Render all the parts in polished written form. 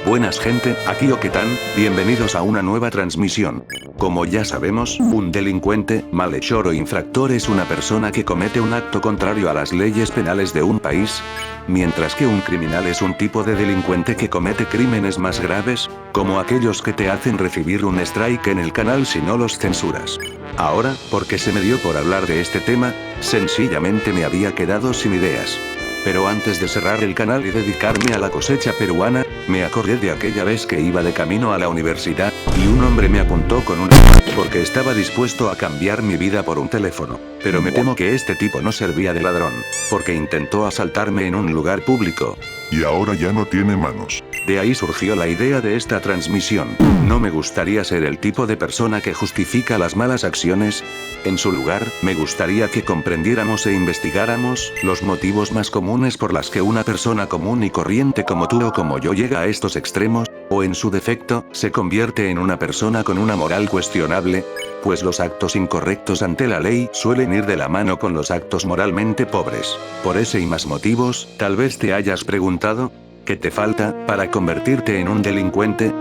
Buenas gente, aquí Oketan, bienvenidos a una nueva transmisión. Como ya sabemos, un delincuente, malhechor o infractor es una persona que comete un acto contrario a las leyes penales de un país, mientras que un criminal es un tipo de delincuente que comete crímenes más graves, como aquellos que te hacen recibir un strike en el canal si no los censuras. Ahora, porque se me dio por hablar de este tema, sencillamente me había quedado sin ideas. Pero antes de cerrar el canal y dedicarme a la cosecha peruana, me acordé de aquella vez que iba de camino a la universidad, y un hombre me apuntó con un arma, porque estaba dispuesto a cambiar mi vida por un teléfono. Pero me temo que este tipo no servía de ladrón, porque intentó asaltarme en un lugar público. Y ahora ya no tiene manos. De ahí surgió la idea de esta transmisión. No me gustaría ser el tipo de persona que justifica las malas acciones. En su lugar, me gustaría que comprendiéramos e investigáramos los motivos más comunes por las que una persona común y corriente como tú o como yo llega a estos extremos, o en su defecto, se convierte en una persona con una moral cuestionable, pues los actos incorrectos ante la ley suelen ir de la mano con los actos moralmente pobres. Por ese y más motivos, tal vez te hayas preguntado, ¿qué te falta para convertirte en un delincuente?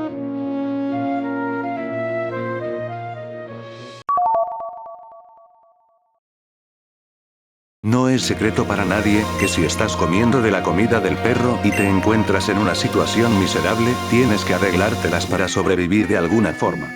No es secreto para nadie que si estás comiendo de la comida del perro y te encuentras en una situación miserable, tienes que arreglártelas para sobrevivir de alguna forma.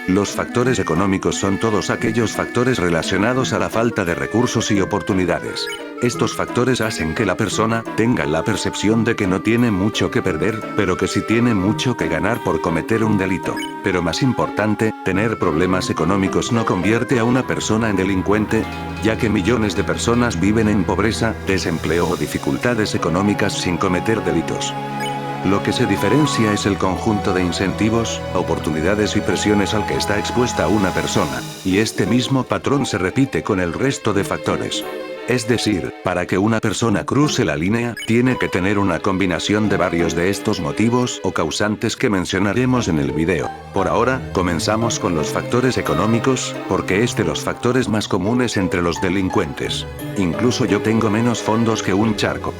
Los factores económicos son todos aquellos factores relacionados a la falta de recursos y oportunidades. Estos factores hacen que la persona tenga la percepción de que no tiene mucho que perder, pero que sí tiene mucho que ganar por cometer un delito. Pero más importante, tener problemas económicos no convierte a una persona en delincuente, ya que millones de personas viven en pobreza, desempleo o dificultades económicas sin cometer delitos. Lo que se diferencia es el conjunto de incentivos, oportunidades y presiones al que está expuesta una persona, y este mismo patrón se repite con el resto de factores. Es decir, para que una persona cruce la línea, tiene que tener una combinación de varios de estos motivos o causantes que mencionaremos en el video. Por ahora, comenzamos con los factores económicos, porque es de los factores más comunes entre los delincuentes. Incluso yo tengo menos fondos que un charco.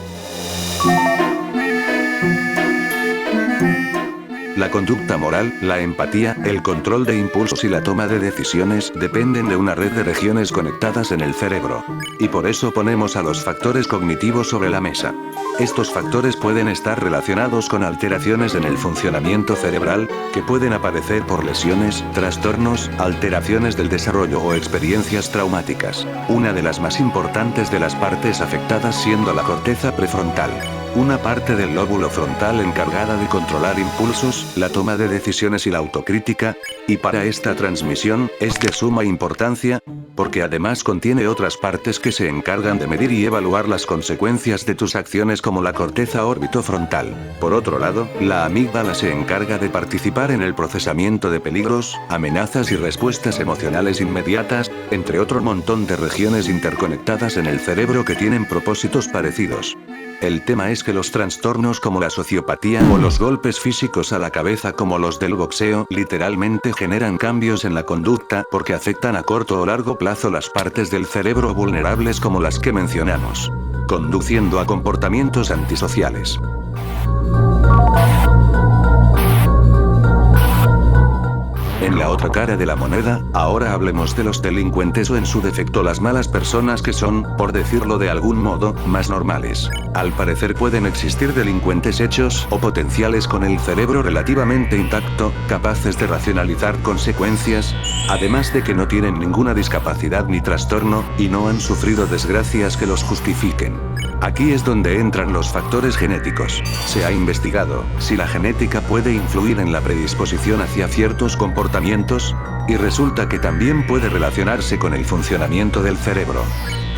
La conducta moral, la empatía, el control de impulsos y la toma de decisiones dependen de una red de regiones conectadas en el cerebro. Y por eso ponemos a los factores cognitivos sobre la mesa. Estos factores pueden estar relacionados con alteraciones en el funcionamiento cerebral, que pueden aparecer por lesiones, trastornos, alteraciones del desarrollo o experiencias traumáticas. Una de las más importantes de las partes afectadas siendo la corteza prefrontal. Una parte del lóbulo frontal encargada de controlar impulsos, la toma de decisiones y la autocrítica, y para esta transmisión, es de suma importancia, porque además contiene otras partes que se encargan de medir y evaluar las consecuencias de tus acciones como la corteza orbitofrontal. Por otro lado, la amígdala se encarga de participar en el procesamiento de peligros, amenazas y respuestas emocionales inmediatas, entre otro montón de regiones interconectadas en el cerebro que tienen propósitos parecidos. El tema es que los trastornos como la sociopatía o los golpes físicos a la cabeza como los del boxeo literalmente generan cambios en la conducta porque afectan a corto o largo plazo las partes del cerebro vulnerables como las que mencionamos, conduciendo a comportamientos antisociales. En la otra cara de la moneda, ahora hablemos de los delincuentes o en su defecto las malas personas que son, por decirlo de algún modo, más normales. Al parecer pueden existir delincuentes hechos o potenciales con el cerebro relativamente intacto, capaces de racionalizar consecuencias, además de que no tienen ninguna discapacidad ni trastorno, y no han sufrido desgracias que los justifiquen. Aquí es donde entran los factores genéticos. Se ha investigado si la genética puede influir en la predisposición hacia ciertos comportamientos, y resulta que también puede relacionarse con el funcionamiento del cerebro.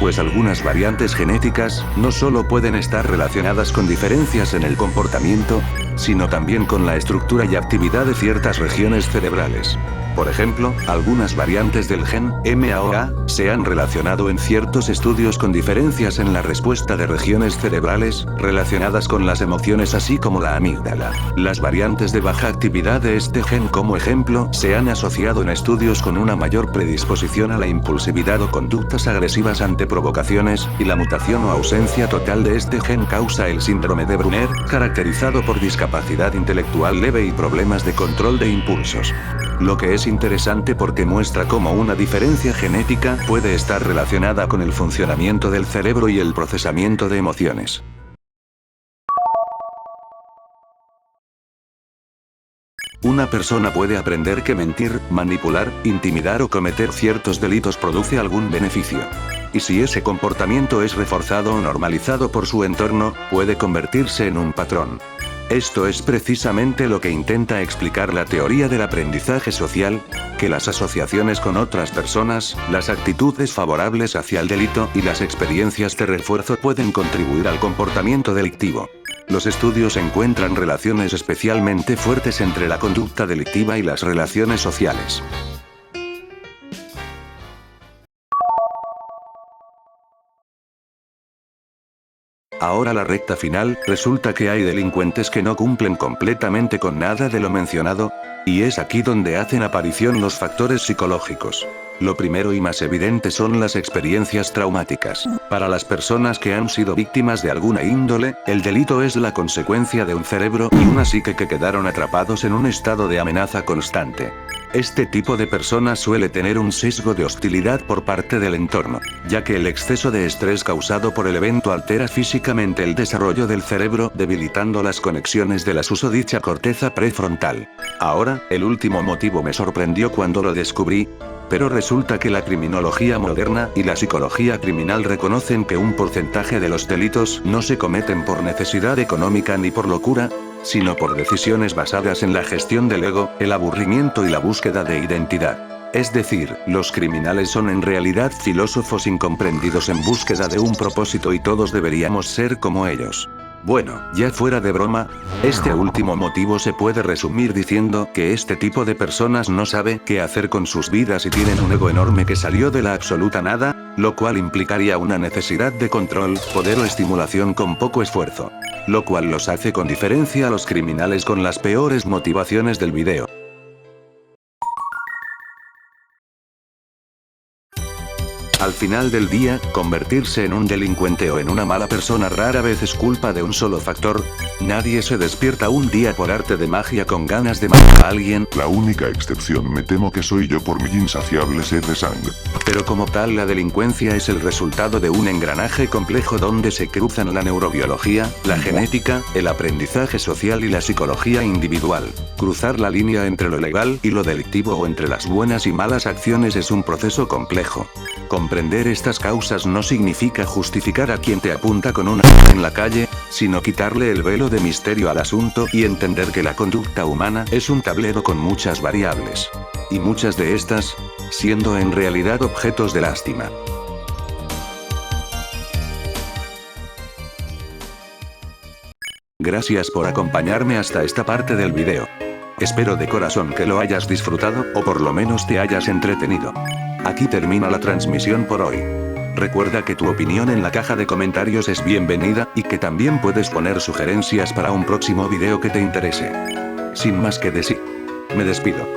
Pues algunas variantes genéticas no solo pueden estar relacionadas con diferencias en el comportamiento, sino también con la estructura y actividad de ciertas regiones cerebrales. Por ejemplo, algunas variantes del gen MAOA se han relacionado en ciertos estudios con diferencias en la respuesta de regiones cerebrales relacionadas con las emociones así como la amígdala. Las variantes de baja actividad de este gen como ejemplo se han asociado en estudios con una mayor predisposición a la impulsividad o conductas agresivas ante provocaciones, y la mutación o ausencia total de este gen causa el síndrome de Brunner, caracterizado por discapacidad intelectual leve y problemas de control de impulsos. Lo que es interesante porque muestra cómo una diferencia genética puede estar relacionada con el funcionamiento del cerebro y el procesamiento de emociones. Una persona puede aprender que mentir, manipular, intimidar o cometer ciertos delitos produce algún beneficio. Y si ese comportamiento es reforzado o normalizado por su entorno, puede convertirse en un patrón. Esto es precisamente lo que intenta explicar la teoría del aprendizaje social, que las asociaciones con otras personas, las actitudes favorables hacia el delito y las experiencias de refuerzo pueden contribuir al comportamiento delictivo. Los estudios encuentran relaciones especialmente fuertes entre la conducta delictiva y las relaciones sociales. Ahora la recta final, resulta que hay delincuentes que no cumplen completamente con nada de lo mencionado, y es aquí donde hacen aparición los factores psicológicos. Lo primero y más evidente son las experiencias traumáticas. Para las personas que han sido víctimas de alguna índole, el delito es la consecuencia de un cerebro y una psique que quedaron atrapados en un estado de amenaza constante. Este tipo de personas suele tener un sesgo de hostilidad por parte del entorno, ya que el exceso de estrés causado por el evento altera físicamente el desarrollo del cerebro, debilitando las conexiones de la susodicha corteza prefrontal. Ahora, el último motivo me sorprendió cuando lo descubrí, pero resulta que la criminología moderna y la psicología criminal reconocen que un porcentaje de los delitos no se cometen por necesidad económica ni por locura, sino por decisiones basadas en la gestión del ego, el aburrimiento y la búsqueda de identidad. Es decir, los criminales son en realidad filósofos incomprendidos en búsqueda de un propósito y todos deberíamos ser como ellos. Bueno, ya fuera de broma, este último motivo se puede resumir diciendo que este tipo de personas no sabe qué hacer con sus vidas y tienen un ego enorme que salió de la absoluta nada, lo cual implicaría una necesidad de control, poder o estimulación con poco esfuerzo. Lo cual los hace con diferencia a los criminales con las peores motivaciones del video. Al final del día, convertirse en un delincuente o en una mala persona rara vez es culpa de un solo factor. Nadie se despierta un día por arte de magia con ganas de matar a alguien. La única excepción me temo que soy yo por mi insaciable sed de sangre. Pero como tal la delincuencia es el resultado de un engranaje complejo donde se cruzan la neurobiología, la genética, el aprendizaje social y la psicología individual. Cruzar la línea entre lo legal y lo delictivo o entre las buenas y malas acciones es un proceso complejo. Comprender estas causas no significa justificar a quien te apunta con una en la calle, sino quitarle el velo de misterio al asunto y entender que la conducta humana es un tablero con muchas variables. Y muchas de estas, siendo en realidad objetos de lástima. Gracias por acompañarme hasta esta parte del video. Espero de corazón que lo hayas disfrutado, o por lo menos te hayas entretenido. Aquí termina la transmisión por hoy. Recuerda que tu opinión en la caja de comentarios es bienvenida, y que también puedes poner sugerencias para un próximo video que te interese. Sin más que decir, me despido.